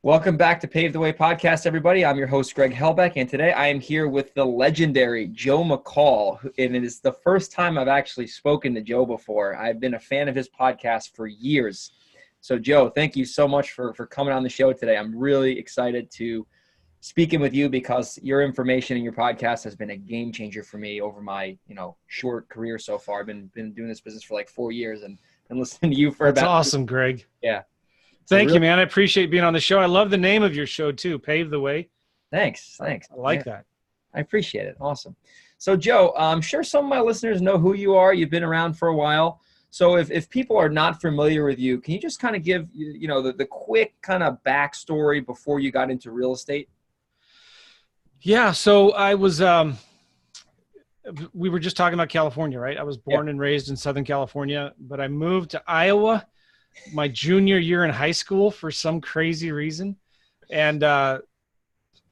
Welcome back to Pave the Way podcast, everybody. I'm your host, Greg Helbeck, and today I am here with the legendary Joe McCall, and it is the first time I've actually spoken to Joe before. I've been a fan of his podcast for years. So, Joe, thank you so much for coming on the show today. I'm really excited to speaking with you because your information and your podcast has been a game changer for me over my short career so far. I've been doing this business for like 4 years and listening to you for That's about awesome, Greg. Yeah. Thank you, man. I appreciate being on the show. I love the name of your show too, Pave the Way. Thanks. I like that. I appreciate it. Awesome. So, Joe, I'm sure some of my listeners know who you are. You've been around for a while. So if people are not familiar with you, can you just kind of give, the quick kind of backstory before you got into real estate? Yeah. So I was, we were just talking about California, right? I was born and raised in Southern California, but I moved to Iowa my junior year in high school for some crazy reason. And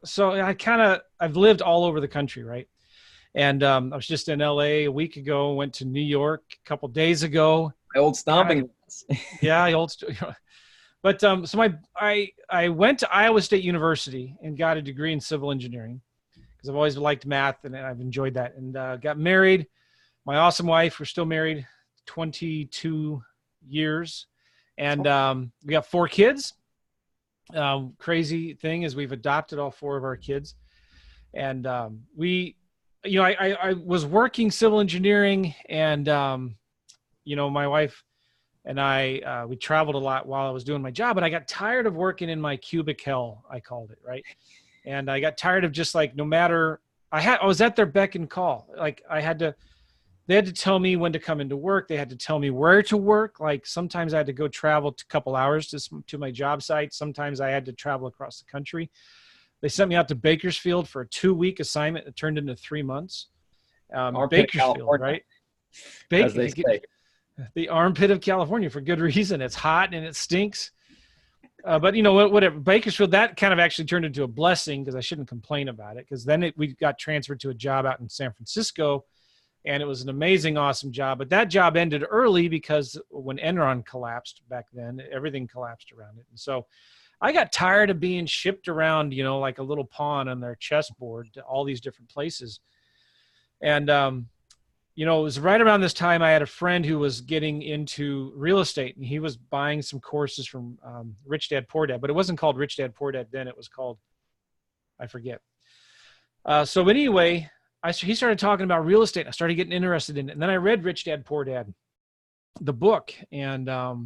so I've lived all over the country, right? And I was just in LA a week ago, went to New York a couple days ago. My old stomping. But so I went to Iowa State University and got a degree in civil engineering because I've always liked math and I've enjoyed that. And got married. My awesome wife, we're still married 22 years. And we got 4 kids. Crazy thing is we've adopted all 4 of our kids. And I was working civil engineering and, my wife and I, we traveled a lot while I was doing my job, but I got tired of working in my cubic hell, I called it, right? And I got tired of just like, no matter, I was at their beck and call. Like they had to tell me when to come into work. They had to tell me where to work. Like sometimes I had to go travel a couple hours to my job site. Sometimes I had to travel across the country. They sent me out to Bakersfield for a 2-week assignment that turned into 3 months. Bakersfield, right? As they say. The armpit of California for good reason. It's hot and it stinks. But whatever. Bakersfield, that kind of actually turned into a blessing because I shouldn't complain about it because then we got transferred to a job out in San Francisco. And it was an amazing, awesome job. But that job ended early because when Enron collapsed back then, everything collapsed around it. And so I got tired of being shipped around, like a little pawn on their chessboard to all these different places. And, it was right around this time I had a friend who was getting into real estate. And he was buying some courses from Rich Dad, Poor Dad. But it wasn't called Rich Dad, Poor Dad then. It was called, I forget. So anyway, he started talking about real estate. I started getting interested in it. And then I read Rich Dad, Poor Dad, the book. And I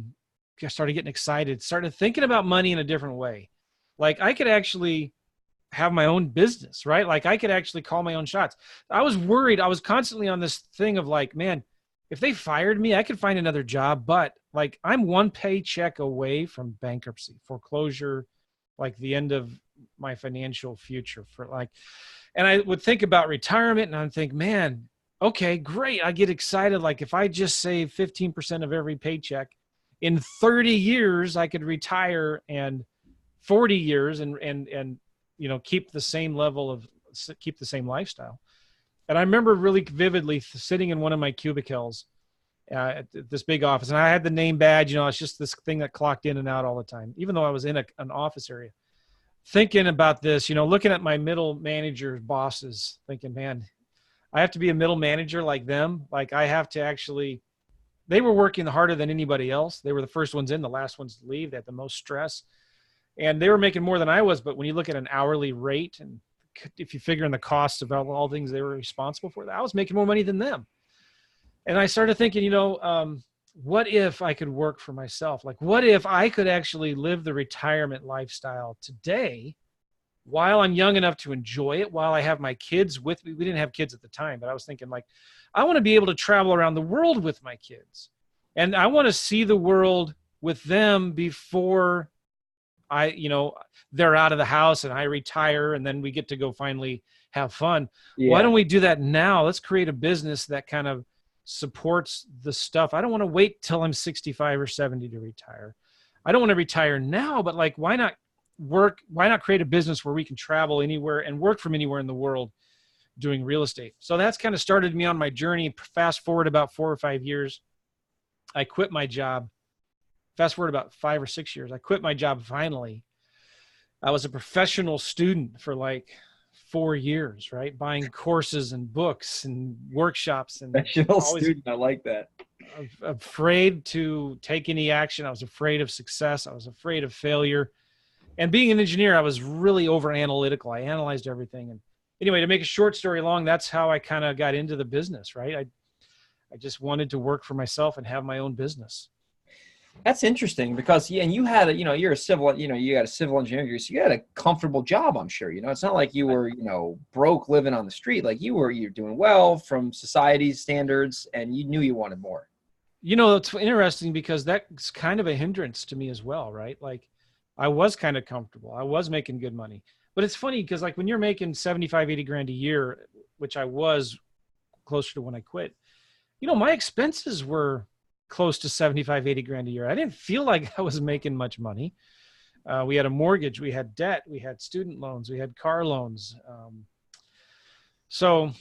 started getting excited, started thinking about money in a different way. Like I could actually have my own business, right? Like I could actually call my own shots. I was worried. I was constantly on this thing of like, man, if they fired me, I could find another job. But like I'm one paycheck away from bankruptcy, foreclosure, like the end of my financial future and I would think about retirement and I'd think, man, okay, great. I get excited. Like if I just save 15% of every paycheck in 30 years, I could retire and 40 years and keep the same lifestyle. And I remember really vividly sitting in one of my cubicles at this big office. And I had the name badge, it's just this thing that clocked in and out all the time, even though I was in an office area. Thinking about this, looking at my middle manager bosses, thinking, man, I have to be a middle manager like them. Like I have to they were working harder than anybody else. They were the first ones in, the last ones to leave. They had the most stress and they were making more than I was. But when you look at an hourly rate and if you figure in the costs of all things they were responsible for, I was making more money than them. And I started thinking, what if I could work for myself? Like, what if I could actually live the retirement lifestyle today while I'm young enough to enjoy it, while I have my kids with me? We didn't have kids at the time, but I was thinking like, I want to be able to travel around the world with my kids. And I want to see the world with them before they're out of the house and I retire and then we get to go finally have fun. Yeah. Why don't we do that now? Let's create a business that kind of supports the stuff. I don't want to wait till I'm 65 or 70 to retire. I don't want to retire now, but like, why not create a business where we can travel anywhere and work from anywhere in the world doing real estate? So that's kind of started me on my journey. Fast forward about 4 or 5 years. I quit my job. Fast forward about 5 or 6 years. I quit my job finally I was a professional student for like 4 years, right? Buying courses and books and workshops and Professional always student. I like that. afraid to take any action. I was afraid of success. I was afraid of failure. And being an engineer, I was really over analytical. I analyzed everything. And anyway, to make a short story long, that's how I kind of got into the business, right? I just wanted to work for myself and have my own business. That's interesting because, yeah, and you had you're a civil, you got a civil engineering degree, so you had a comfortable job, I'm sure. It's not like you were, broke living on the street. Like you're doing well from society's standards and you knew you wanted more. It's interesting because that's kind of a hindrance to me as well, right? Like I was kind of comfortable. I was making good money. But it's funny because like when you're making 75, 80 grand a year, which I was closer to when I quit, my expenses were close to 75, 80 grand a year. I didn't feel like I was making much money. We had a mortgage, we had debt, we had student loans, we had car loans. So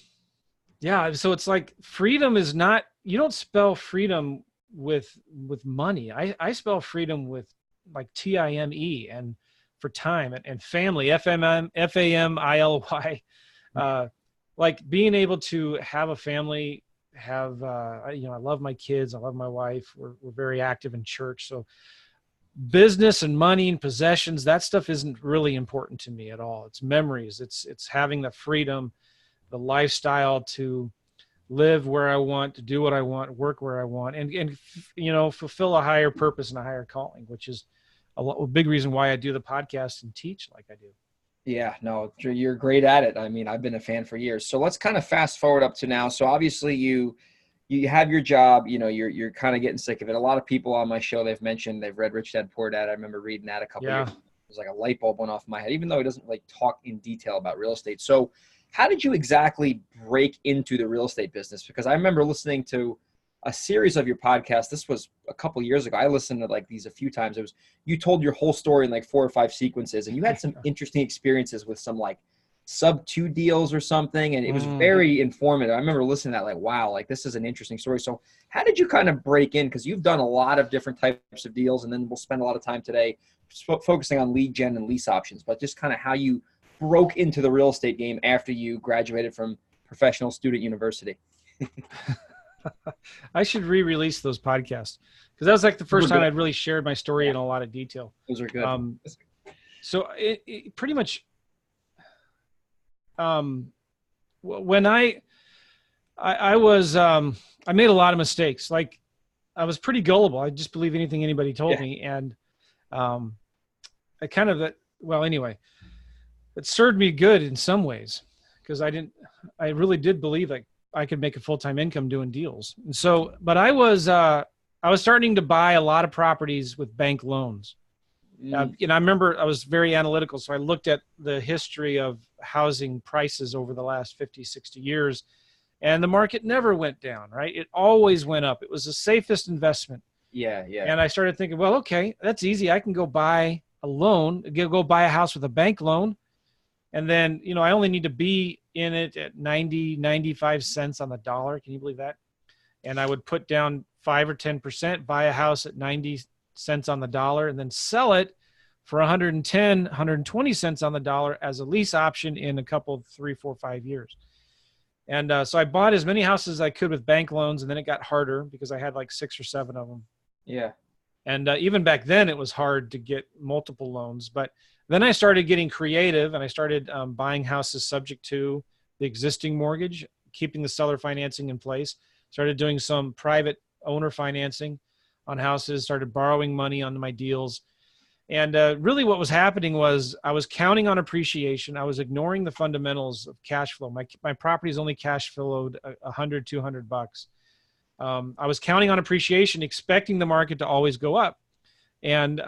it's like freedom is not, you don't spell freedom with money. I spell freedom with like TIME and for time and family, FAMILY, like being able to have a family, have I love my kids, I love my wife, we're very active in church, so business and money and possessions, that stuff isn't really important to me at all. It's memories, it's having the freedom, the lifestyle to live where I want, to do what I want, work where I want, and fulfill a higher purpose and a higher calling, which is a big reason why I do the podcast and teach like I do. Yeah, no, you're great at it. I mean, I've been a fan for years. So let's kind of fast forward up to now. So obviously you have your job, you're kind of getting sick of it. A lot of people on my show, they've mentioned they've read Rich Dad Poor Dad. I remember reading that a couple years ago. It was like a light bulb went off in my head, even though he doesn't like talk in detail about real estate. So how did you exactly break into the real estate business? Because I remember listening to a series of your podcast. This was a couple years ago. I listened to like these a few times. You told your whole story in like 4 or 5 sequences, and you had some interesting experiences with some like sub 2 deals or something. And it was very informative. I remember listening to that like, wow, like this is an interesting story. So how did you kind of break in? Because you've done a lot of different types of deals, and then we'll spend a lot of time today focusing on lead gen and lease options, but just kind of how you broke into the real estate game after you graduated from professional student university. I should re-release those podcasts because that was like the first time I'd really shared my story in a lot of detail. Those are good. So it pretty much, when I was, I made a lot of mistakes. Like I was pretty gullible. I just believe anything anybody told me. And I kind of, anyway, it served me good in some ways because I really did believe like I could make a full-time income doing deals. And so, but I was starting to buy a lot of properties with bank loans. I remember I was very analytical. So I looked at the history of housing prices over the last 50, 60 years, and the market never went down, right? It always went up. It was the safest investment. Yeah. And I started thinking, well, okay, that's easy. I can go buy a loan, go buy a house with a bank loan. And then, I only need to be in it at 90, 95 cents on the dollar. Can you believe that? And I would put down 5 or 10%, buy a house at 90 cents on the dollar, and then sell it for 110, 120 cents on the dollar as a lease option in a couple, 3, 4, 5 years. And so I bought as many houses as I could with bank loans, and then it got harder because I had like 6 or 7 of them. Yeah. And even back then it was hard to get multiple loans, but then I started getting creative and I started buying houses subject to the existing mortgage, keeping the seller financing in place, started doing some private owner financing on houses, started borrowing money on my deals. And really what was happening was I was counting on appreciation. I was ignoring the fundamentals of cash flow. My properties only cash flowed $100, $200. I was counting on appreciation, expecting the market to always go up. And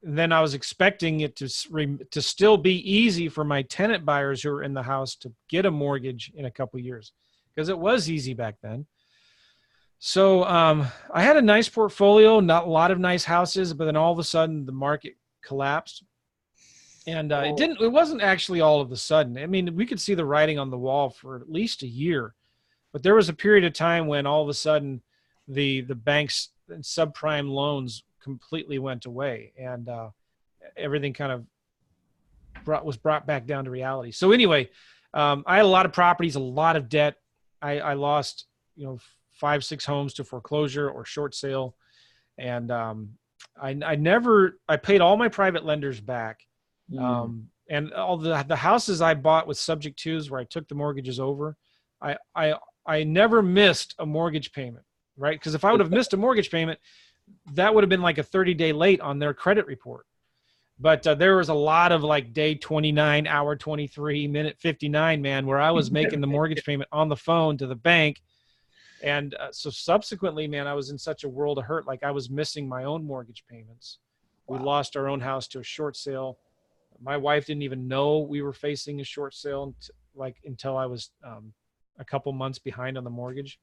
then I was expecting it to still be easy for my tenant buyers who were in the house to get a mortgage in a couple of years because it was easy back then. So I had a nice portfolio, not a lot of nice houses, but then all of a sudden the market collapsed. And it wasn't actually all of a sudden. I mean, we could see the writing on the wall for at least a year, but there was a period of time when all of a sudden the banks and subprime loans completely went away, and everything kind of was brought back down to reality. So anyway, I had a lot of properties, a lot of debt. I lost, 5, 6 homes to foreclosure or short sale. And I paid all my private lenders back. And all the houses I bought with subject twos where I took the mortgages over, I never missed a mortgage payment, right? Because if I would have missed a mortgage payment, that would have been like a 30-day late on their credit report. But there was a lot of like day 29, hour 23, minute 59, man, where I was making the mortgage payment on the phone to the bank. And so subsequently, man, I was in such a world of hurt. Like I was missing my own mortgage payments. Wow. We lost our own house to a short sale. My wife didn't even know we were facing a short sale until I was a couple months behind on the mortgage.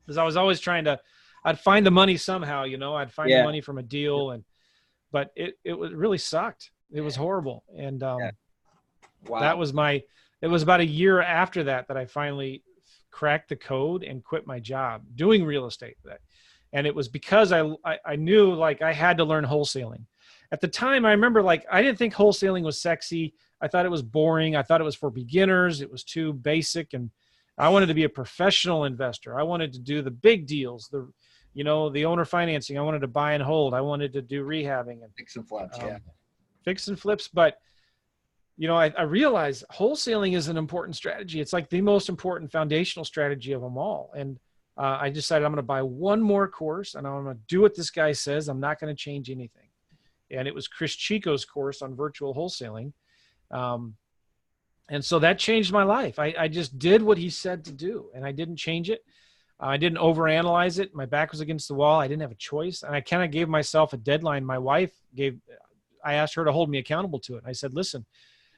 Because I was always I'd find the money somehow, I'd find the money from a deal. But it really sucked. It was horrible. And wow. It was about a year after that I finally cracked the code and quit my job doing real estate. And it was because I knew like I had to learn wholesaling. At the time, I remember like I didn't think wholesaling was sexy. I thought it was boring. I thought it was for beginners. It was too basic. And I wanted to be a professional investor. I wanted to do the big deals, the owner financing. I wanted to buy and hold. I wanted to do rehabbing and fix and flips. Fix and flips. But, I realized wholesaling is an important strategy. It's like the most important foundational strategy of them all. And I decided I'm going to buy one more course and I'm going to do what this guy says. I'm not going to change anything. And it was Chris Chico's course on virtual wholesaling. And so that changed my life. I just did what he said to do and I didn't change it. I didn't overanalyze it. My back was against the wall. I didn't have a choice. And I kind of gave myself a deadline. My wife I asked her to hold me accountable to it. I said, listen,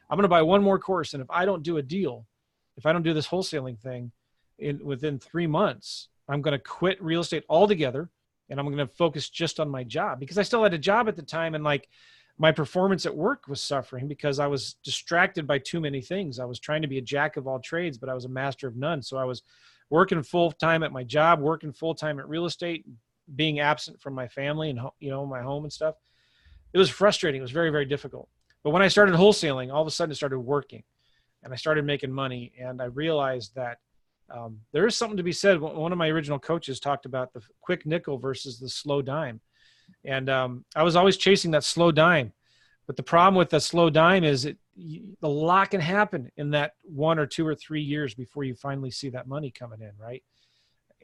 I'm going to buy one more course. And if I don't do a deal, if I don't do this wholesaling thing within 3 months, I'm going to quit real estate altogether. And I'm going to focus just on my job because I still had a job at the time. And like my performance at work was suffering because I was distracted by too many things. I was trying to be a jack of all trades, but I was a master of none. So I was working full time at my job, working full time at real estate, being absent from my family and, my home and stuff. It was frustrating. It was very, very difficult. But when I started wholesaling, all of a sudden it started working and I started making money. And I realized that there is something to be said. One of my original coaches talked about the quick nickel versus the slow dime. And I was always chasing that slow dime. But the problem with the slow dime is a lot can happen in that 1 or 2 or 3 years before you finally see that money coming in, right?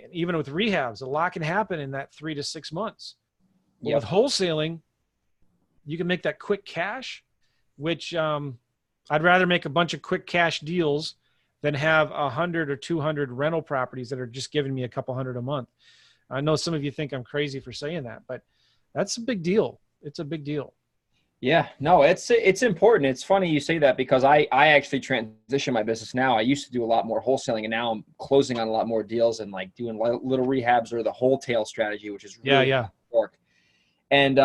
And even with rehabs, a lot can happen in that 3 to 6 months. But with wholesaling, you can make that quick cash, which I'd rather make a bunch of quick cash deals than have 100 or 200 rental properties that are just giving me a couple hundred a month. I know some of you think I'm crazy for saying that, but that's a big deal. It's a big deal. Yeah, no, it's important. It's funny you say that because I actually transitioned my business now. I used to do a lot more wholesaling and now I'm closing on a lot more deals and like doing little rehabs or the wholesale strategy, which is really work. And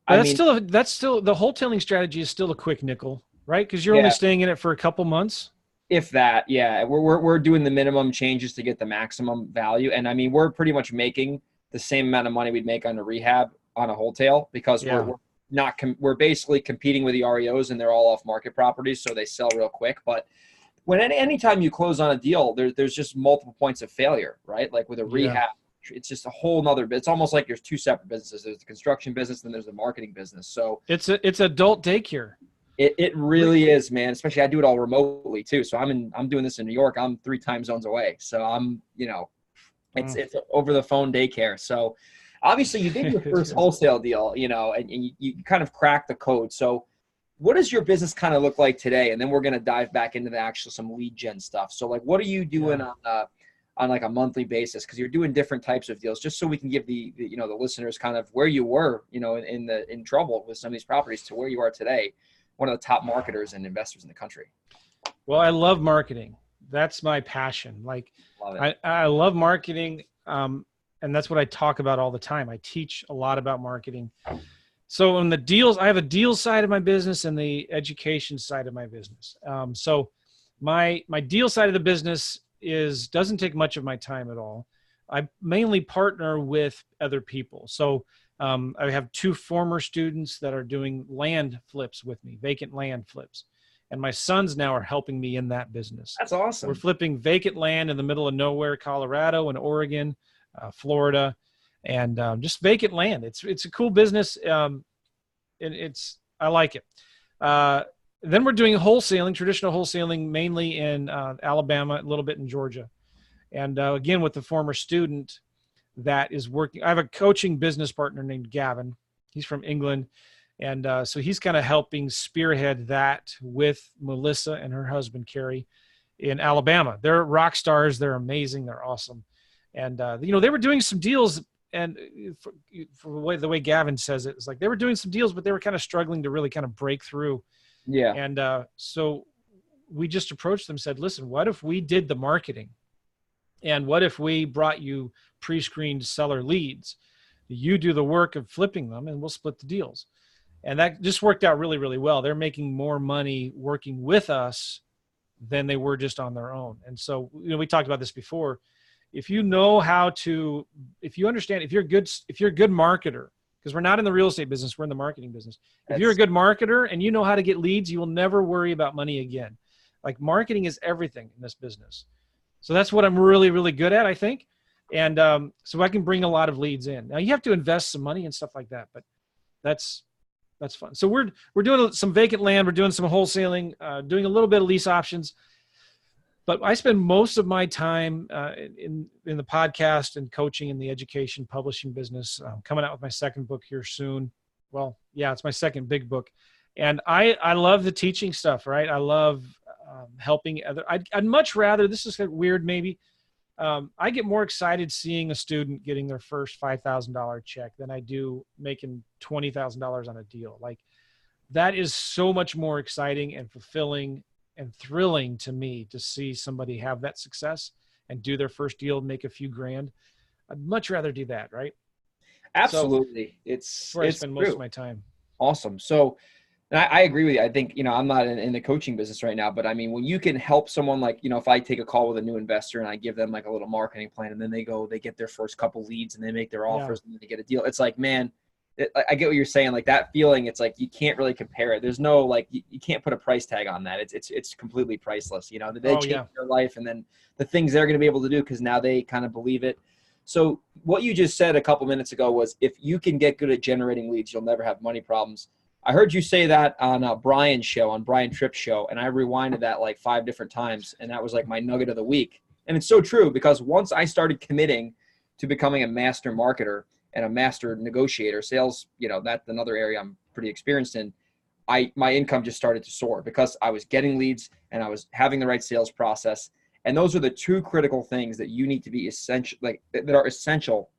that's still the wholesaling strategy is still a quick nickel, right? Because you're only staying in it for a couple months. If that, we're doing the minimum changes to get the maximum value. And I mean, we're pretty much making the same amount of money we'd make on a rehab on a wholesale because we're basically competing with the REOs and they're all off market properties. So they sell real quick. But when anytime you close on a deal, there's just multiple points of failure, right? Like with a rehab, it's just a whole nother bit. It's almost like there's 2 separate businesses. There's the construction business and then there's the marketing business. So it's adult daycare. It really is, man. Especially I do it all remotely too. So I'm doing this in New York. I'm 3 time zones away. So I'm, it's over the phone daycare. So obviously you did your first wholesale deal, and you kind of cracked the code. So what does your business kind of look like today? And then we're going to dive back into some lead gen stuff. So like, what are you doing on like a monthly basis? Cause you're doing different types of deals just so we can give the listeners kind of where you were, in trouble with some of these properties to where you are today. One of the top marketers and investors in the country. Well, I love marketing. That's my passion. Like I love marketing. And that's what I talk about all the time. I teach a lot about marketing. So on the deals, I have a deal side of my business and the education side of my business. So my deal side of the business doesn't take much of my time at all. I mainly partner with other people. So I have 2 former students that are doing land flips with me, vacant land flips. And my sons now are helping me in that business. That's awesome. We're flipping vacant land in the middle of nowhere, Colorado and Oregon, Florida, and just vacant land. It's a cool business. I like it. Then we're doing wholesaling, traditional wholesaling, mainly in Alabama, a little bit in Georgia. And again, with the former student that is working, I have a coaching business partner named Gavin. He's from England. And so he's kind of helping spearhead that with Melissa and her husband, Carrie, in Alabama. They're rock stars. They're amazing. They're awesome. And, they were doing some deals. And for the way Gavin says it, it's like they were doing some deals, but they were kind of struggling to really kind of break through. Yeah. And so we just approached them and said, listen, what if we did the marketing? And what if we brought you pre-screened seller leads? You do the work of flipping them and we'll split the deals. And that just worked out really, really well. They're making more money working with us than they were just on their own. And so, we talked about this before. If you know if you understand, if you're a good marketer, because we're not in the real estate business, we're in the marketing business. If you're a good marketer and you know how to get leads, you will never worry about money again. Like marketing is everything in this business. So that's what I'm really, really good at, I think. And so I can bring a lot of leads in. Now you have to invest some money and stuff like that, but that's fun. So we're doing some vacant land. We're doing some wholesaling, doing a little bit of lease options. But I spend most of my time in the podcast and coaching in the education publishing business. I'm coming out with my second book here soon. Well, yeah, it's my second big book. And I love the teaching stuff, right? I love helping other. I'd much rather, this is weird maybe, I get more excited seeing a student getting their first $5,000 check than I do making $20,000 on a deal. Like that is so much more exciting and fulfilling and thrilling to me to see somebody have that success and do their first deal, make a few grand. I'd much rather do that. Right. Absolutely. So it's where I spend most of my time. Awesome. So and I agree with you. I think, I'm not in the coaching business right now, but I mean, when you can help someone like, if I take a call with a new investor and I give them like a little marketing plan and then they get their first couple leads and they make their offers and then they get a deal. It's like, man, I get what you're saying. Like that feeling, it's like, you can't really compare it. There's no, like, you can't put a price tag on that. It's completely priceless. They change their life and then the things they're going to be able to do because now they kind of believe it. So what you just said a couple minutes ago was if you can get good at generating leads, you'll never have money problems. I heard you say that on Brian Tripp's show, and I rewinded that like 5 different times, and that was like my nugget of the week. And it's so true because once I started committing to becoming a master marketer and a master negotiator, sales, that's another area I'm pretty experienced in, my income just started to soar because I was getting leads and I was having the right sales process. And those are the 2 critical things that you need to be essential, like that are essential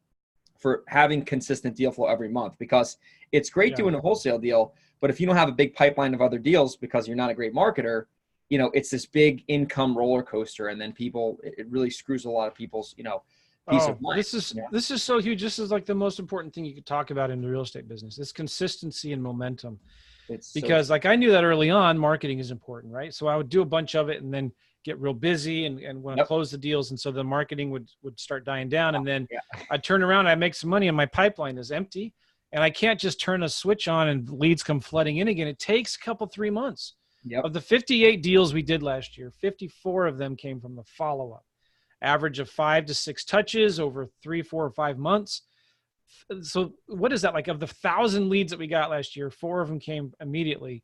for having consistent deal flow every month, because it's great doing a wholesale deal, but if you don't have a big pipeline of other deals because you're not a great marketer, it's this big income roller coaster. And then it really screws a lot of people's, peace of mind. This is so huge. This is like the most important thing you could talk about in the real estate business. It's consistency and momentum. Because like I knew that early on, marketing is important, right? So I would do a bunch of it and then get real busy and want to close the deals. And so the marketing would start dying down. And then I'd turn around, I'd make some money and my pipeline is empty. And I can't just turn a switch on and leads come flooding in again. It takes a couple, 3 months. Of the 58 deals we did last year, 54 of them came from the follow-up. Average of 5 to 6 touches over 3, 4, or 5 months. So what is that? Like of the 1,000 leads that we got last year, 4 of them came immediately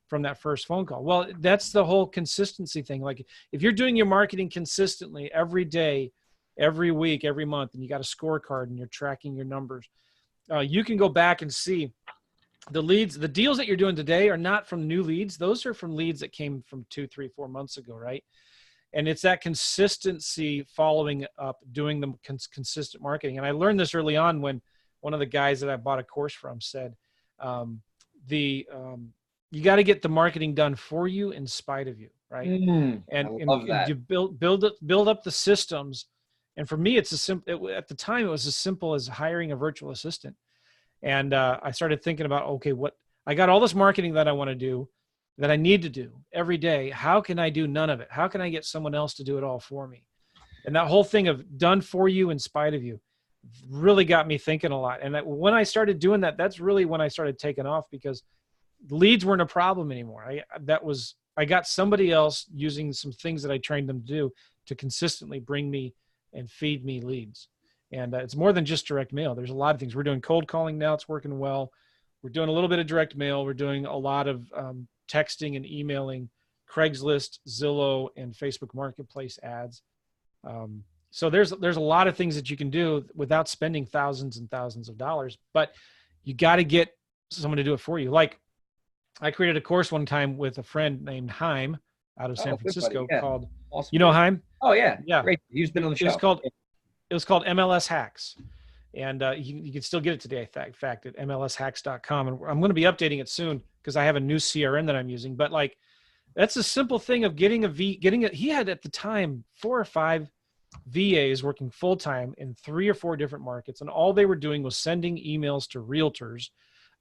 from that first phone call. Well, that's the whole consistency thing. Like if you're doing your marketing consistently every day, every week, every month, and you got a scorecard and you're tracking your numbers, you can go back and see the leads. The deals that you're doing today are not from new leads. Those are from leads that came from 2, 3, 4 months ago, right? And it's that consistency following up, doing the consistent marketing. And I learned this early on when one of the guys that I bought a course from said, you got to get the marketing done for you in spite of you, right? And you build up the systems. And for me, at the time, it was as simple as hiring a virtual assistant. And I started thinking about, okay, I got all this marketing that I want to do, that I need to do every day. How can I do none of it? How can I get someone else to do it all for me? And that whole thing of done for you in spite of you really got me thinking a lot. And when I started doing that, that's really when I started taking off, because leads weren't a problem anymore. That was I got somebody else using some things that I trained them to do to consistently bring me and feed me leads. And it's more than just direct mail. There's a lot of things. We're doing cold calling now. It's working well. We're doing a little bit of direct mail. We're doing a lot of texting and emailing, Craigslist, Zillow, and Facebook Marketplace ads. So there's a lot of things that you can do without spending thousands and thousands of dollars, but you got to get someone to do it for you. Like I created a course one time with a friend named Haim out of San Francisco called, awesome. You know Haim? Oh yeah. Yeah. Great. He's been on the show. It was called MLS Hacks. And you can still get it today, in fact, at MLSHacks.com. And I'm going to be updating it soon because I have a new CRM that I'm using. But like, that's a simple thing of he had at the time 4 or 5 VAs working full-time in 3 or 4 different markets. And all they were doing was sending emails to realtors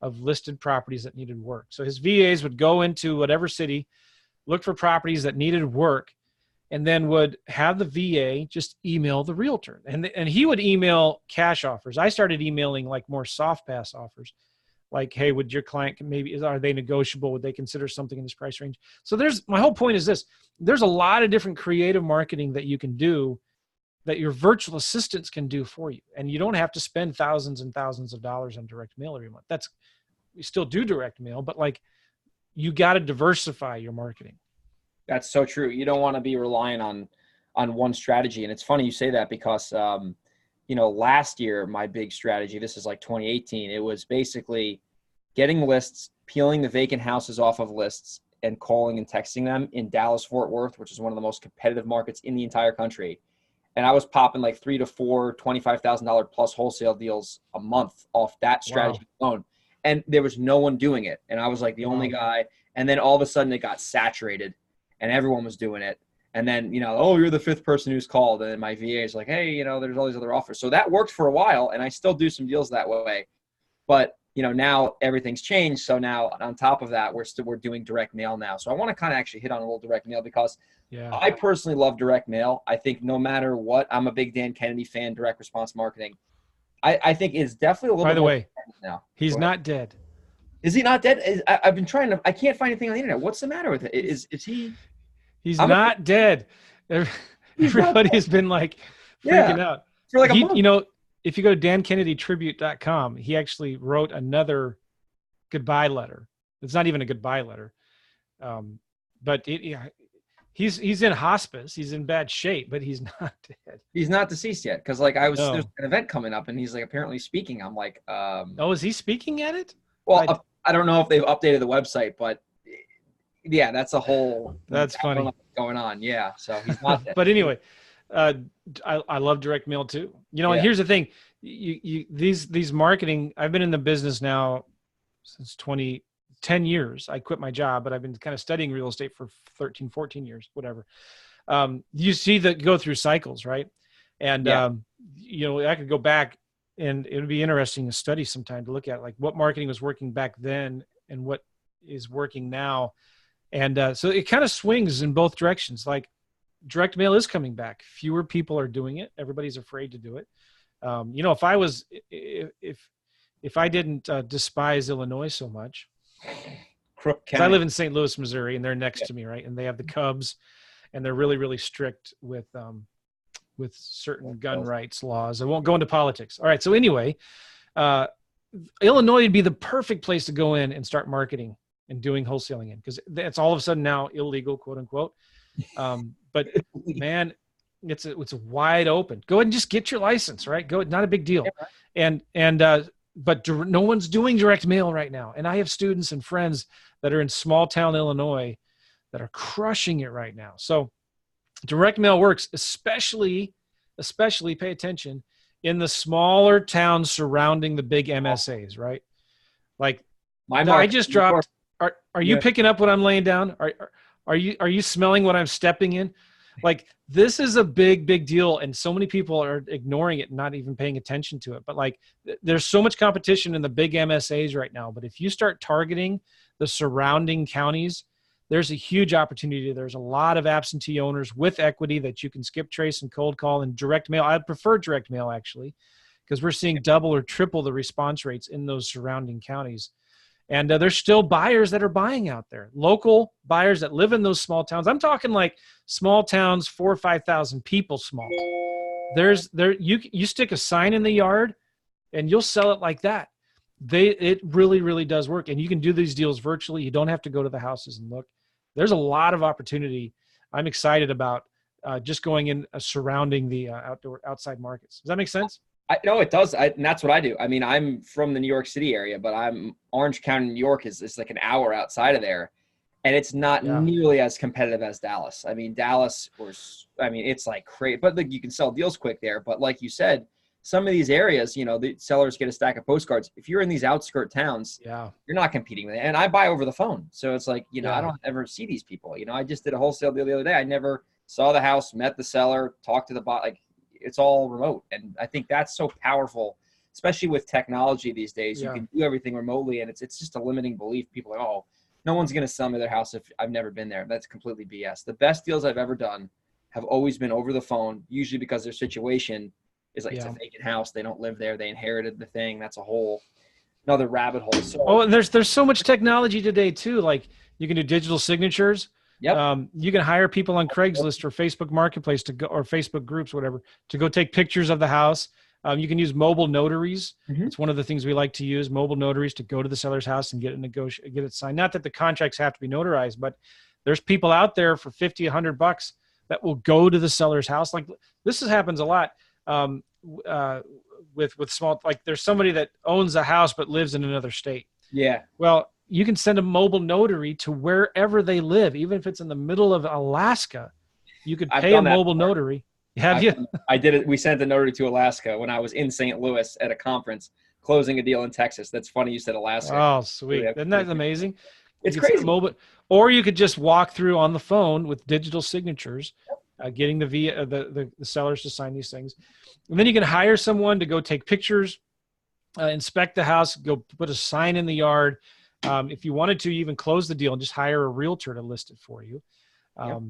of listed properties that needed work. So his VAs would go into whatever city, look for properties that needed work, and then would have the VA just email the realtor. And he would email cash offers. I started emailing like more soft pass offers. Like, hey, would your client are they negotiable? Would they consider something in this price range? So my whole point is this, there's a lot of different creative marketing that you can do that your virtual assistants can do for you. And you don't have to spend thousands and thousands of dollars on direct mail every month. We still do direct mail, but like you got to diversify your marketing. That's so true. You don't want to be relying on one strategy. And it's funny you say that because, last year, my big strategy, this is like 2018, it was basically getting lists, peeling the vacant houses off of lists and calling and texting them in Dallas, Fort Worth, which is one of the most competitive markets in the entire country. And I was popping like 3 to 4 $25,000 plus wholesale deals a month off that strategy alone. And there was no one doing it. And I was like the only guy. And then all of a sudden it got saturated and everyone was doing it. And then, you're the 5th person who's called. And then my VA is like, hey, there's all these other offers. So that worked for a while. And I still do some deals that way. But, now everything's changed. So now on top of that, we're doing direct mail now. So I want to kind of actually hit on a little direct mail because I personally love direct mail. I think no matter what, I'm a big Dan Kennedy fan, direct response marketing. I think it's definitely a little bit. By the way, now. He's not dead. Is he not dead? I've been trying to, I can't find anything on the internet. What's the matter with it? Is he? He's not dead. Everybody has been like freaking out. For like a month. If you go to dankennedytribute.com, he actually wrote another goodbye letter. It's not even a goodbye letter. But he's in hospice. He's in bad shape, but he's not dead. He's not deceased yet. Cause like there's an event coming up and he's like apparently speaking. I'm like, is he speaking at it? Well, I don't know if they've updated the website, but yeah, that's a whole. That's funny. What's going on. Yeah. So he's not dead. But anyway, I love direct mail too. And here's the thing, these marketing, I've been in the business now since 10 years. I quit my job, but I've been kind of studying real estate for 13, 14 years, whatever. You see that go through cycles, right? And, I could go back and it would be interesting to study sometime to look at like what marketing was working back then and what is working now. And so it kind of swings in both directions. Like direct mail is coming back. Fewer people are doing it. Everybody's afraid to do it. If I didn't despise Illinois so much, because I live in St. Louis, Missouri, and they're next to me, right? And they have the Cubs, and they're really, really strict with certain gun rights laws. I won't go into politics. All right. So anyway, Illinois would be the perfect place to go in and start marketing and doing wholesaling in, because it's all of a sudden now illegal, quote unquote. But man, it's wide open. Go ahead and just get your license, right? Not a big deal. Yeah, right. But no one's doing direct mail right now. And I have students and friends that are in small town Illinois that are crushing it right now. So direct mail works, especially pay attention in the smaller towns surrounding the big MSAs, right? Like I just dropped. Are you picking up what I'm laying down? Are you smelling what I'm stepping in? Like this is a big deal. And so many people are ignoring it and not even paying attention to it. But like there's so much competition in the big MSAs right now. But if you start targeting the surrounding counties, there's a huge opportunity. There's a lot of absentee owners with equity that you can skip trace and cold call and direct mail. I prefer direct mail actually, because we're seeing double or triple the response rates in those surrounding counties. And there's still buyers that are buying out there, local buyers that live in those small towns. I'm talking like small towns, 4,000 or 5,000 people small. You stick a sign in the yard and you'll sell it like that. It really, really does work. And you can do these deals virtually. You don't have to go to the houses and look. There's a lot of opportunity. I'm excited about just going in surrounding the outside markets. Does that make sense? No, it does. And that's what I do. I mean, I'm from the New York City area, but Orange County, New York is like an hour outside of there. And it's not nearly as competitive as Dallas. I mean, it's like crazy, but like you can sell deals quick there. But like you said, some of these areas, the sellers get a stack of postcards. If you're in these outskirt towns, you're not competing with it. And I buy over the phone. So it's like, I don't ever see these people. I just did a wholesale deal the other day. I never saw the house, met the seller, talked to the buyer. Like, it's all remote. And I think that's so powerful, especially with technology these days. You can do everything remotely, and it's just a limiting belief. People are like, oh, no one's going to sell me their house if I've never been there. That's completely BS. The best deals I've ever done have always been over the phone, usually because their situation is like it's a vacant house. They don't live there. They inherited the thing. That's another rabbit hole. So, and there's so much technology today too. Like you can do digital signatures. Yep. You can hire people on Craigslist or Facebook Marketplace or Facebook groups, whatever, to go take pictures of the house. You can use mobile notaries. Mm-hmm. It's one of the things we like to use, mobile notaries, to go to the seller's house and get it signed. Not that the contracts have to be notarized, but there's people out there for $50, $100 that will go to the seller's house. Like this happens a lot with small, like there's somebody that owns a house but lives in another state. Yeah. Well, you can send a mobile notary to wherever they live, even if it's in the middle of Alaska. You could pay a mobile notary. Have you? I did it. We sent a notary to Alaska when I was in St. Louis at a conference closing a deal in Texas. That's funny you said Alaska. Oh, sweet. Isn't that amazing? It's crazy. Or you could just walk through on the phone with digital signatures, getting the sellers to sign these things. And then you can hire someone to go take pictures, inspect the house, go put a sign in the yard. If you wanted to, you even close the deal and just hire a realtor to list it for you.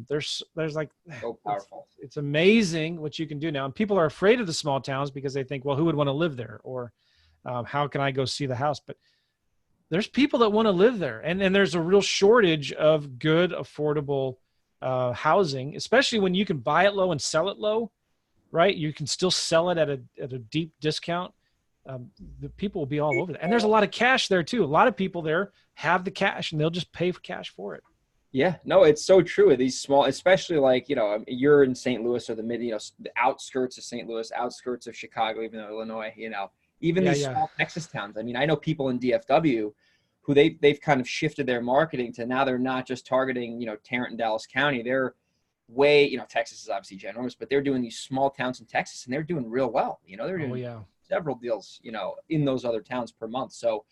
There's like, so powerful. It's amazing what you can do now. And people are afraid of the small towns because they think, well, who would want to live there? Or how can I go see the house? But there's people that want to live there. And there's a real shortage of good, affordable housing, especially when you can buy it low and sell it low, right? You can still sell it at a deep discount. The people will be all over that. And there's a lot of cash there too. A lot of people there have the cash and they'll just pay for cash for it. Yeah, no, it's so true. These small, especially like, you're in St. Louis or the outskirts of St. Louis, outskirts of Chicago, even though Illinois, even these small Texas towns. I mean, I know people in DFW who they've kind of shifted their marketing to now they're not just targeting, Tarrant and Dallas County. They're way, Texas is obviously ginormous, but they're doing these small towns in Texas and they're doing real well. They're doing several deals, in those other towns per month. So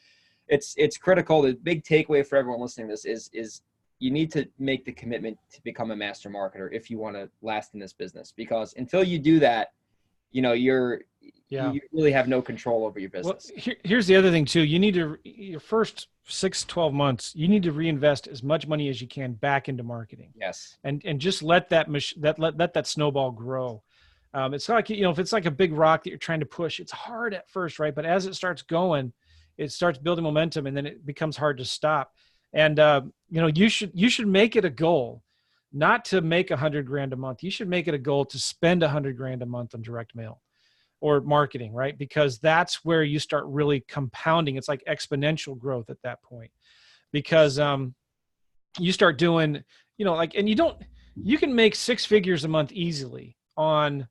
it's critical. The big takeaway for everyone listening to this is you need to make the commitment to become a master marketer if you want to last in this business, because until you do that, you really have no control over your business. Well, here's the other thing too. You need to, your first 6-12 months, you need to reinvest as much money as you can back into marketing. Yes. And just let that snowball grow. It's like, if it's like a big rock that you're trying to push, it's hard at first, right? But as it starts going, it starts building momentum and then it becomes hard to stop. And, you should make it a goal, not to make $100,000 a month. You should make it a goal to spend $100,000 a month on direct mail or marketing, right? Because that's where you start really compounding. It's like exponential growth at that point, because, you start doing, and you can make 6 figures a month easily on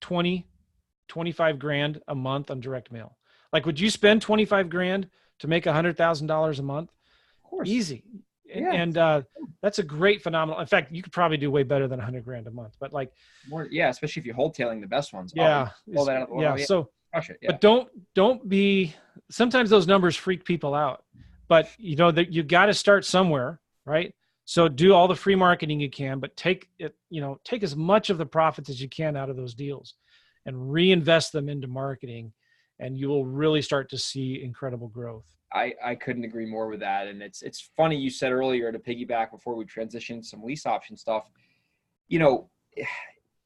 20, 25 grand a month on direct mail. Like, would you spend 25 grand to make $100,000 a month? Of course. Easy. Yeah. And that's a great phenomenal. In fact, you could probably do way better than $100,000 a month, but like more, especially if you're wholetailing the best ones. Yeah. Pull that out of the So crush it. But don't be, sometimes those numbers freak people out, but that you got to start somewhere, right? So do all the free marketing you can, but take as much of the profits as you can out of those deals and reinvest them into marketing, and you will really start to see incredible growth. I couldn't agree more with that. And it's funny you said earlier, to piggyback before we transition some lease option stuff, you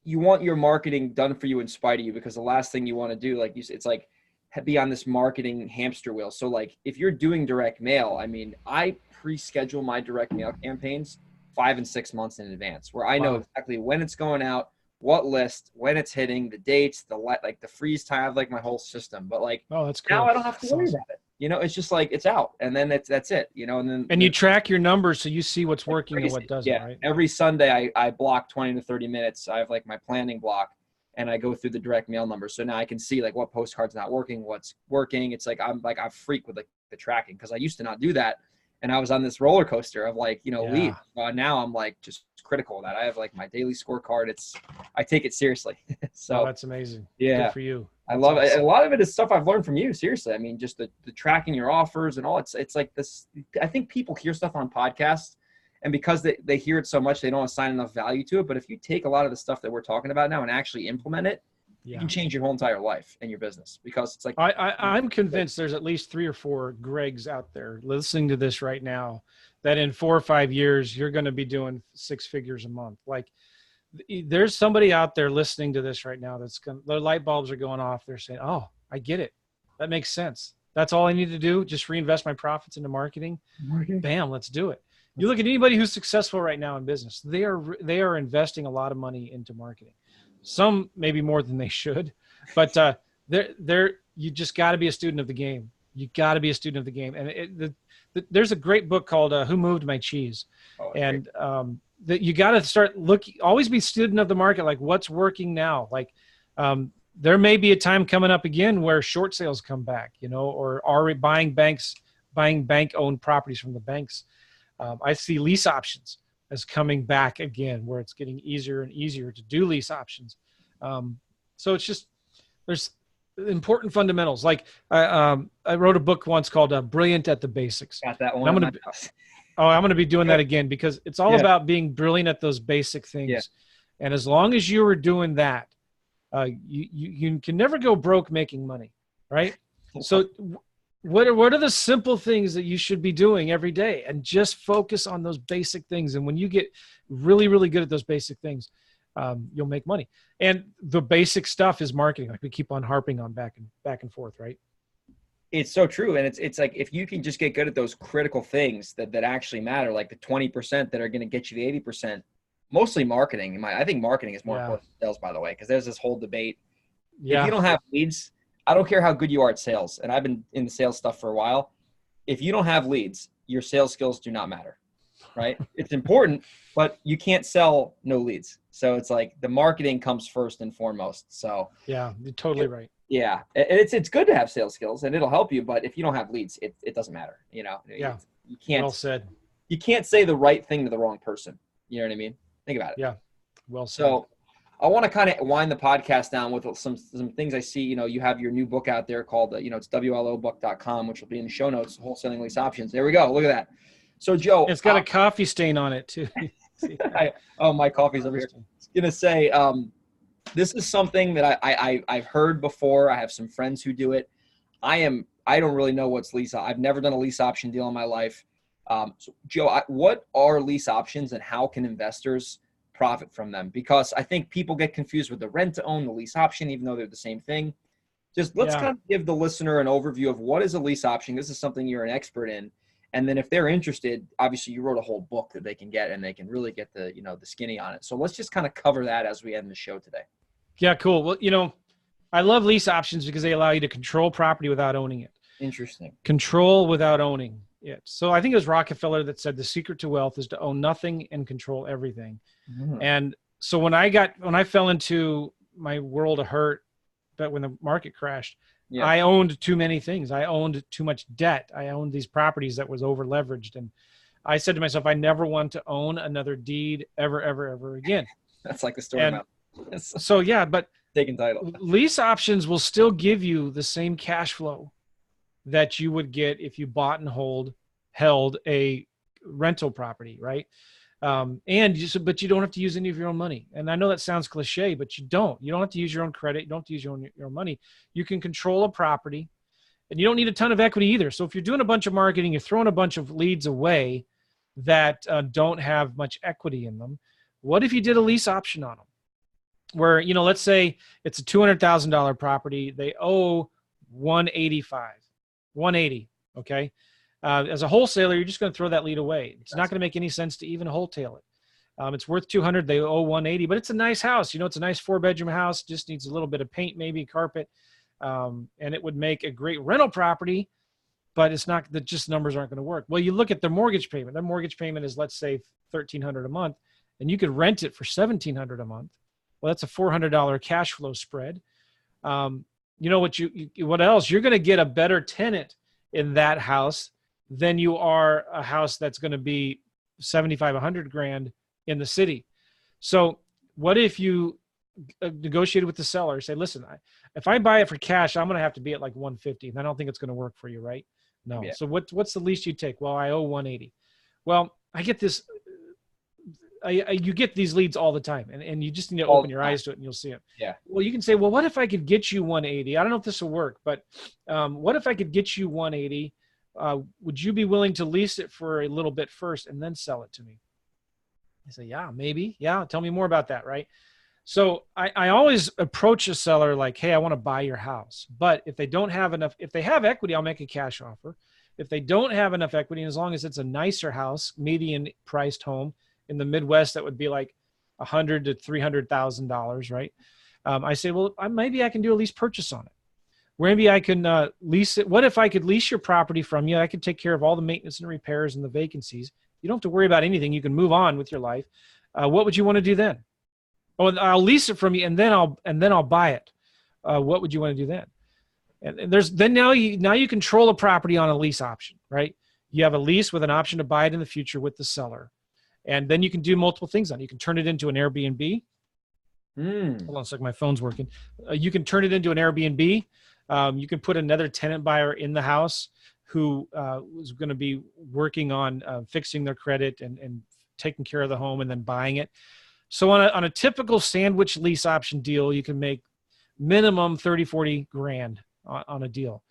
want your marketing done for you in spite of you, because the last thing you want to do, like you said, it's like be on this marketing hamster wheel. So like if you're doing direct mail, I mean, I pre-schedule my direct mail campaigns 5 and 6 months in advance, where I know exactly when it's going out, what list, when it's hitting, the dates, like the freeze time, I have like my whole system. But like, that's cool. Now I don't have to worry about it. You know, it's just like it's out, and then that's it. You know, and you track your numbers so you see what's working and what doesn't. Yeah, right? Every Sunday I block 20 to 30 minutes. I have like my planning block, and I go through the direct mail numbers. So now I can see like what postcard's not working, what's working. It's like I'm freak with like the tracking, because I used to not do that, and I was on this roller coaster of like lead. Now I'm like just critical of that. I have like my daily scorecard. I take it seriously. So that's amazing. Yeah, good for you. I love it. A lot of it is stuff I've learned from you. Seriously. I mean, just the tracking your offers and all. It's like this. I think people hear stuff on podcasts, and because they hear it so much, they don't assign enough value to it. But if you take a lot of the stuff that we're talking about now and actually implement it, you can change your whole entire life and your business, because it's like I'm convinced there's at least 3 or 4 Gregs out there listening to this right now that in 4 or 5 years you're going to be doing 6 figures a month. Like, there's somebody out there listening to this right now their light bulbs are going off. They're saying, "Oh, I get it. That makes sense. That's all I need to do. Just reinvest my profits into marketing. Bam, let's do it." You look at anybody who's successful right now in business, they are investing a lot of money into marketing. Some maybe more than they should, but you just got to be a student of the game. You got to be a student of the game. And there's a great book called Who Moved My Cheese? That you got to start always be student of the market. Like, what's working now? Like, there may be a time coming up again where short sales come back, or are buying bank-owned properties from the banks. I see lease options as coming back again, where it's getting easier and easier to do lease options. So it's just, there's important fundamentals. Like I wrote a book once called Brilliant at the Basics. Got that one. I'm going to be doing that again, because it's all about being brilliant at those basic things. Yeah. And as long as you are doing that, you can never go broke making money, right? So what are the simple things that you should be doing every day, and just focus on those basic things. And when you get really, really good at those basic things, you'll make money. And the basic stuff is marketing. Like we keep on harping on back and forth, right? It's so true. And it's like, if you can just get good at those critical things that actually matter, like the 20% that are going to get you the 80%, mostly marketing. I think marketing is more important than sales, by the way, because there's this whole debate. If you don't have leads, I don't care how good you are at sales. And I've been in the sales stuff for a while. If you don't have leads, your sales skills do not matter, right? It's important, but you can't sell no leads. So it's like the marketing comes first and foremost. So yeah, you're totally right. Yeah. It's good to have sales skills and it'll help you, but if you don't have leads, it doesn't matter. You can't, well said. You can't say the right thing to the wrong person. You know what I mean? Think about it. Yeah. Well said. So I want to kind of wind the podcast down with some things I see. You have your new book out there called, it's WLObook.com, which will be in the show notes, Wholesaling Lease Options. There we go. Look at that. So Joe, it's got a coffee stain on it too. My coffee's over here. I was going to say, this is something that I've heard before. I have some friends who do it. I don't really know what's lease. I've never done a lease option deal in my life. So Joe, what are lease options and how can investors profit from them? Because I think people get confused with the rent to own, the lease option, even though they're the same thing. Just let's kind of give the listener an overview of what is a lease option. This is something you're an expert in. And then if they're interested, obviously you wrote a whole book that they can get and they can really get the skinny on it. So let's just kind of cover that as we end the show today. Yeah, cool. Well, I love lease options because they allow you to control property without owning it. Interesting. Control without owning it. So I think it was Rockefeller that said the secret to wealth is to own nothing and control everything. Mm-hmm. And so when I fell into my world of hurt, but when the market crashed, I owned too many things. I owned too much debt. I owned these properties that was over leveraged. And I said to myself, I never want to own another deed ever, ever, ever again. That's like the story about. So yeah, but taking title. Lease options will still give you the same cash flow that you would get if you bought and held a rental property, right? But you don't have to use any of your own money. And I know that sounds cliche, but you don't have to use your own credit. You don't have to use your own money. You can control a property and you don't need a ton of equity either. So if you're doing a bunch of marketing, you're throwing a bunch of leads away that don't have much equity in them. What if you did a lease option on them? Where, let's say it's a $200,000 property. They owe 185, 180. Okay. As a wholesaler, you're just going to throw that lead away. It's not going to make any sense to even wholesale it. It's worth 200. They owe 180, but it's a nice house. It's a nice 4-bedroom house. Just needs a little bit of paint, maybe carpet. And it would make a great rental property, but it's not that just numbers aren't going to work. Well, you look at their mortgage payment. Their mortgage payment is, let's say, $1,300 a month, and you could rent it for $1,700 a month. Well, that's a $400 cash flow spread. What else? You're going to get a better tenant in that house than you are a house that's going to be 75, 100 grand in the city. So what if you negotiated with the seller, say, listen, if I buy it for cash, I'm going to have to be at like 150. And I don't think it's going to work for you, right? No. Yeah. So what's the least you take? Well, I owe 180. Well, I get this. You get these leads all the time, and you just need to open your eyes to it and you'll see it. Yeah. Well, you can say, well, what if I could get you 180? I don't know if this will work, but what if I could get you 180? Would you be willing to lease it for a little bit first and then sell it to me? I say, yeah, maybe. Yeah. Tell me more about that. Right. So I always approach a seller like, hey, I want to buy your house. But if they don't have enough, if they have equity, I'll make a cash offer. If they don't have enough equity, and as long as it's a nicer house, median priced home in the Midwest, that would be like $100,000 to $300,000. Right. I say, well, maybe I can do a lease purchase on it. Maybe I can lease it. What if I could lease your property from you? I could take care of all the maintenance and repairs and the vacancies. You don't have to worry about anything. You can move on with your life. What would you want to do then? Oh, I'll lease it from you, and then I'll buy it. What would you want to do then? And now you control a property on a lease option, right? You have a lease with an option to buy it in the future with the seller, and then you can do multiple things on it. You can turn it into an Airbnb. Hold on a second, my phone's working. You can turn it into an Airbnb. You can put another tenant buyer in the house who is going to be working on fixing their credit and taking care of the home and then buying it. So on a typical sandwich lease option deal, you can make minimum 30, 40 grand on a deal,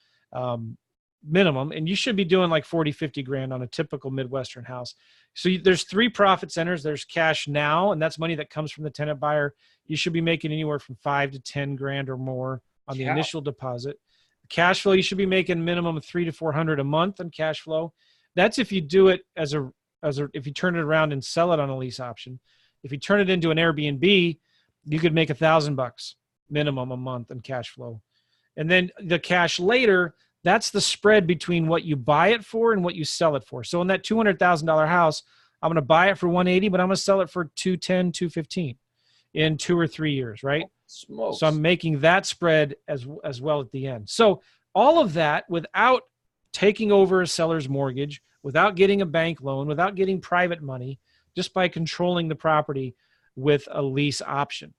minimum. And you should be doing like 40, 50 grand on a typical Midwestern house. So there's 3 profit centers. There's cash now, and that's money that comes from the tenant buyer. You should be making anywhere from 5 to 10 grand or more on the initial deposit. Cash flow, you should be making minimum of $300 to $400 a month on cash flow. That's if you do it if you turn it around and sell it on a lease option. If you turn it into an Airbnb, you could make $1,000 minimum a month in cash flow. And then the cash later, that's the spread between what you buy it for and what you sell it for. So in that $200,000 house, I'm going to buy it for 180, but I'm going to sell it for 210, 215 in 2 or 3 years, right? Smokes. So I'm making that spread as well at the end. So all of that without taking over a seller's mortgage, without getting a bank loan, without getting private money, just by controlling the property with a lease option.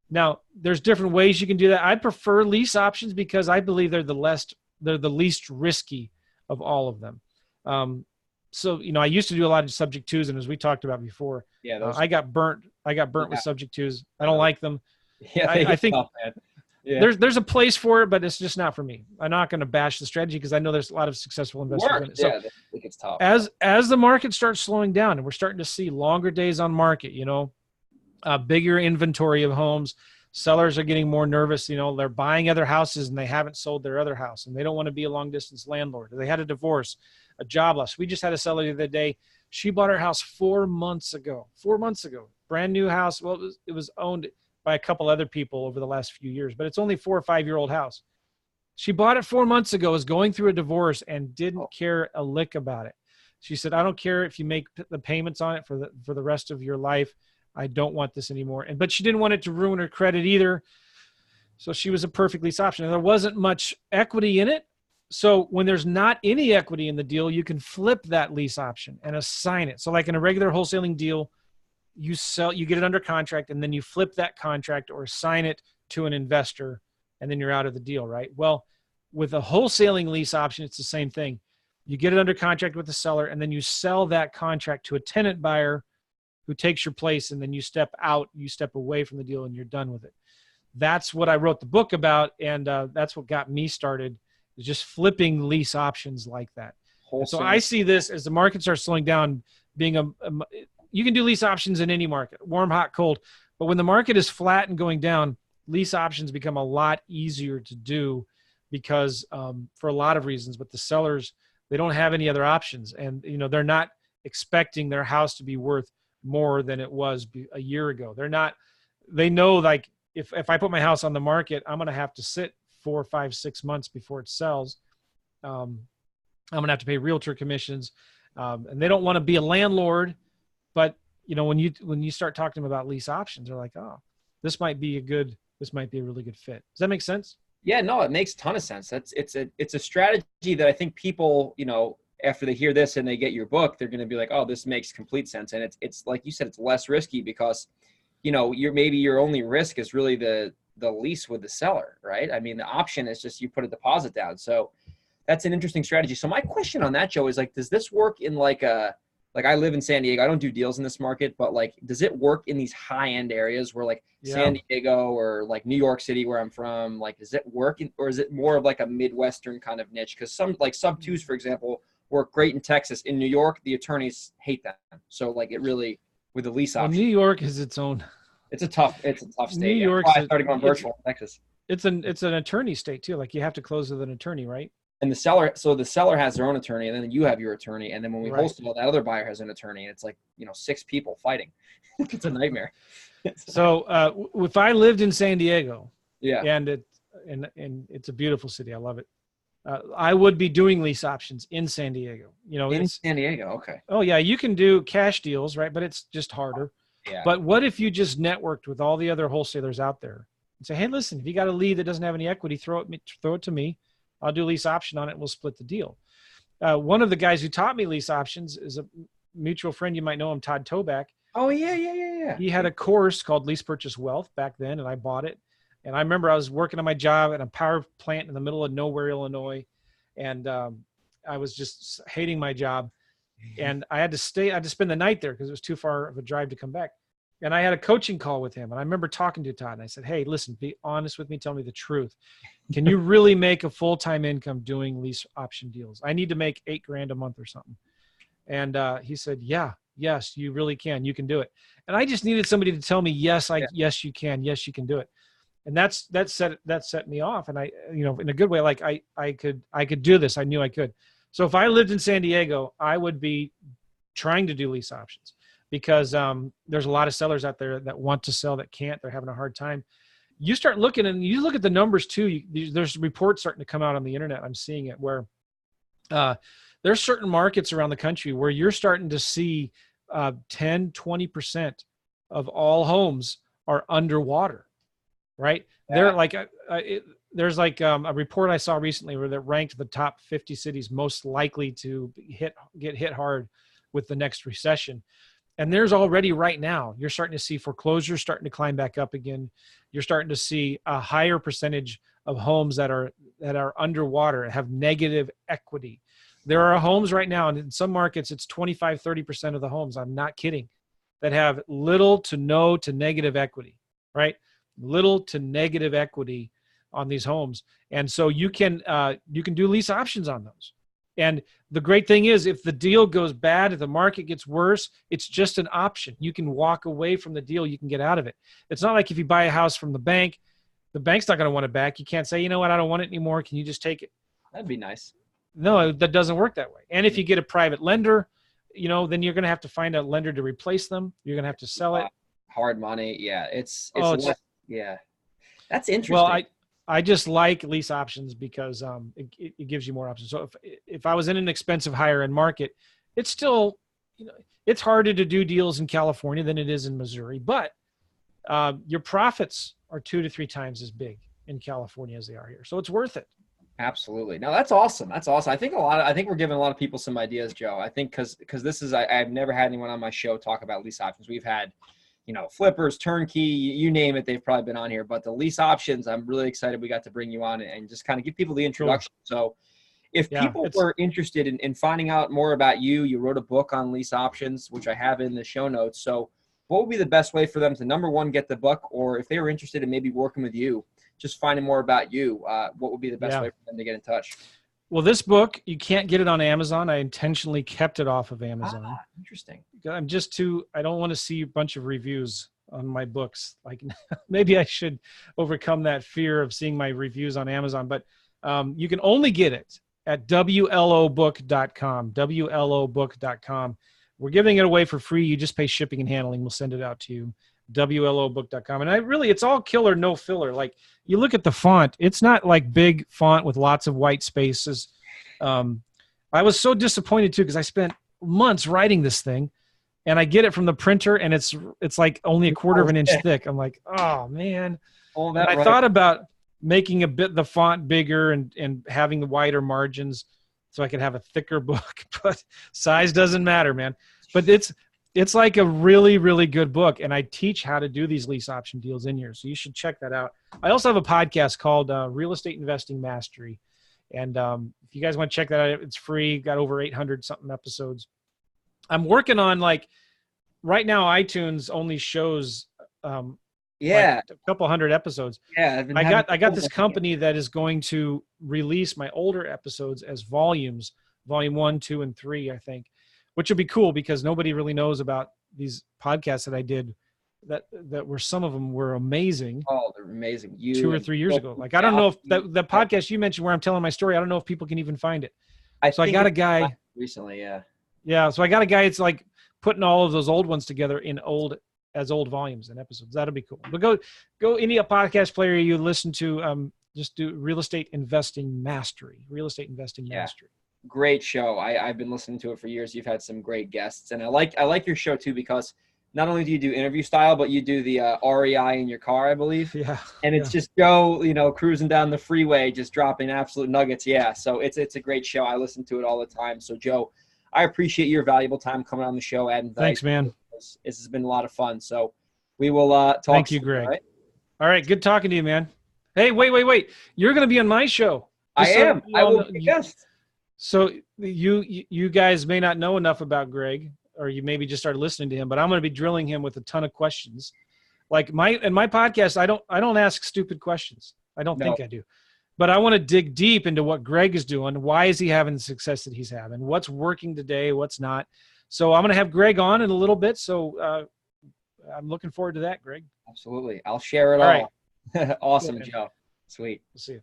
Now, there's different ways you can do that. I prefer lease options because I believe they're the least risky of all of them. So, I used to do a lot of subject twos, and as we talked about before, I got burnt with subject twos. I don't like them. Yeah, I think tough, man. there's a place for it, but it's just not for me. I'm not going to bash the strategy because I know there's a lot of successful investors in it. So I think it's tough. As the market starts slowing down and we're starting to see longer days on market, a bigger inventory of homes, sellers are getting more nervous. They're buying other houses and they haven't sold their other house and they don't want to be a long distance landlord. They had a divorce, a job loss. We just had a seller the other day. She bought her house 4 months ago, brand new house. Well, it was owned by a couple other people over the last few years, but it's only 4 or 5 year old house. She bought it 4 months ago, was going through a divorce and didn't care a lick about it. She said, I don't care if you make the payments on it for the rest of your life. I don't want this anymore. But she didn't want it to ruin her credit either. So she was a perfect lease option. And there wasn't much equity in it. So when there's not any equity in the deal, you can flip that lease option and assign it. So like in a regular wholesaling deal, you get it under contract, and then you flip that contract or assign it to an investor, and then you're out of the deal, right? Well, with a wholesaling lease option, it's the same thing. You get it under contract with the seller, and then you sell that contract to a tenant buyer who takes your place, and then you step out, you step away from the deal, and you're done with it. That's what I wrote the book about, and that's what got me started, is just flipping lease options like that. So I see this as the market starts slowing down, being you can do lease options in any market, warm, hot, cold. But when the market is flat and going down, lease options become a lot easier to do because for a lot of reasons, but the sellers, they don't have any other options. And, they're not expecting their house to be worth more than it was a year ago. They know, like, if I put my house on the market, I'm going to have to sit 4, 5, 6 months before it sells. I'm going to have to pay realtor commissions. And they don't want to be a landlord, but when you start talking to them about lease options, they're like, oh, this might be a really good fit. Does that make sense? Yeah, no, it makes a ton of sense. It's a strategy that I think people, after they hear this and they get your book, they're going to be like, oh, this makes complete sense. And it's like you said, it's less risky because, your only risk is really the lease with the seller, right? I mean, the option is just you put a deposit down. So that's an interesting strategy. So my question on that, Joe, is like, does this work in like I live in San Diego. I don't do deals in this market, but like, does it work in these high end areas where like San Diego or like New York City, where I'm from, like, does it work or is it more of like a Midwestern kind of niche? Cause some like sub twos, for example, work great in Texas. In New York, the attorneys hate them. So like it really, with the lease option. New York is its own. It's a tough state. New York. I started going virtual in Texas. It's an attorney state too. Like you have to close with an attorney, right? And the seller has their own attorney, and then you have your attorney, and then when we wholesale, that other buyer has an attorney, and it's like 6 people fighting. It's a nightmare. So if I lived in San Diego, and it's a beautiful city, I love it. I would be doing lease options in San Diego. In San Diego, okay. Oh yeah, you can do cash deals, right? But it's just harder. Yeah. But what if you just networked with all the other wholesalers out there and say, hey, listen, if you got a lead that doesn't have any equity, throw it to me. I'll do lease option on it. And we'll split the deal. One of the guys who taught me lease options is a mutual friend. You might know him, Todd Toback. Oh yeah. He had a course called Lease Purchase Wealth back then, and I bought it. And I remember I was working on my job at a power plant in the middle of nowhere, Illinois. And I was just hating my job. And I had to spend the night there because it was too far of a drive to come back. And I had a coaching call with him. And I remember talking to Todd and I said, hey, listen, be honest with me. Tell me the truth. Can you really make a full-time income doing lease option deals? I need to make $8,000 a month or something. And he said, yes, you really can. You can do it. And I just needed somebody to tell me, yes, you can. Yes, you can do it. And that set me off. And I, in a good way, like I could do this. I knew I could. So if I lived in San Diego, I would be trying to do lease options because there's a lot of sellers out there that want to sell that can't. They're having a hard time. You start looking and you look at the numbers too. There's reports starting to come out on the internet. I'm seeing it where there's certain markets around the country where you're starting to see 10, 20% of all homes are underwater, right? Yeah. They're like, there's like a report I saw recently where that ranked the top 50 cities most likely to get hit hard with the next recession. And there's already right now, you're starting to see foreclosures starting to climb back up again. You're starting to see a higher percentage of homes that are underwater, have negative equity. There are homes right now, and in some markets, it's 25, 30% of the homes, I'm not kidding, that have little to no to negative equity, right? Little to negative equity on these homes. And so you can do lease options on those. And the great thing is if the deal goes bad, if the market gets worse, it's just an option. You can walk away from the deal. You can get out of it. It's not like if you buy a house from the bank's not going to want it back. You can't say, you know what, I don't want it anymore. Can you just take it? That'd be nice. No, that doesn't work that way. And if you get a private lender, then you're going to have to find a lender to replace them. You're going to have to sell it. Hard money. Yeah. Yeah. That's interesting. Well, I just like lease options because it gives you more options. So if I was in an expensive higher end market, it's still, it's harder to do deals in California than it is in Missouri, but your profits are 2 to 3 times as big in California as they are here. So it's worth it. Absolutely. No, that's awesome. That's awesome. I think we're giving a lot of people some ideas, Joe. I think because this is, I've never had anyone on my show talk about lease options. We've had, flippers, turnkey, you name it, they've probably been on here. But the lease options, I'm really excited we got to bring you on and just kind of give people the introduction. Sure. So if people were interested in finding out more about you wrote a book on lease options, which I have in the show notes. So what would be the best way for them to, number one, get the book, or if they were interested in maybe working with you, just finding more about you, what would be the best way for them to get in touch? Well, this book, you can't get it on Amazon. I intentionally kept it off of Amazon. Interesting. I don't want to see a bunch of reviews on my books. Like maybe I should overcome that fear of seeing my reviews on Amazon, but You can only get it at WLObook.com, WLObook.com. We're giving it away for free. You just pay shipping and handling. We'll send it out to you. WLObook.com. And it's all killer, no filler. Like, you look at the font, it's not like big font with lots of white spaces. I was so disappointed too, because I spent months writing this thing, and I get it from the printer, and it's like only a quarter of an inch thick. I'm like, oh man. And I thought about making the font bigger and having the wider margins so I could have a thicker book, but size doesn't matter, man. But it's like a really, really good book, and I teach how to do these lease option deals in here, so you should check that out. I also have a podcast called Real Estate Investing Mastery, and if you guys want to check that out, it's free. Got over 800-something episodes. I'm working on, like, right now iTunes only shows like a couple hundred episodes. Yeah, I got this company that is going to release my older episodes as volumes, volume 1, 2, and 3, I think, which would be cool because nobody really knows about these podcasts that I did that some of them were amazing. Oh, they're amazing. 2 or 3 years ago. Like, I don't know if the podcast you mentioned where I'm telling my story, I don't know if people can even find it. I got a guy recently. Yeah. Yeah. So I got a guy, it's like putting all of those old ones together in old volumes and episodes. That'll be cool. But go any podcast player you listen to, just do Real Estate Investing Mastery. Real Estate Investing Mastery. Great show. I've been listening to it for years. You've had some great guests, and I like your show too, because not only do you do interview style, but you do the REI in your car, I believe. Yeah. And it's just cruising down the freeway, just dropping absolute nuggets. Yeah. So it's a great show. I listen to it all the time. So Joe, I appreciate your valuable time coming on the show. Thanks, man. This has been a lot of fun. So we will talk. Thank you, Greg. All right. Good talking to you, man. Hey, wait. You're going to be on my show. I am. I will be a guest. So you guys may not know enough about Greg, or you maybe just started listening to him, but I'm going to be drilling him with a ton of questions. Like in my podcast, I don't ask stupid questions. I don't think I do. But I want to dig deep into what Greg is doing. Why is he having the success that he's having? What's working today? What's not? So I'm going to have Greg on in a little bit. So I'm looking forward to that, Greg. Absolutely. I'll share it all. Right. Awesome, Joe. Sweet. We'll see you.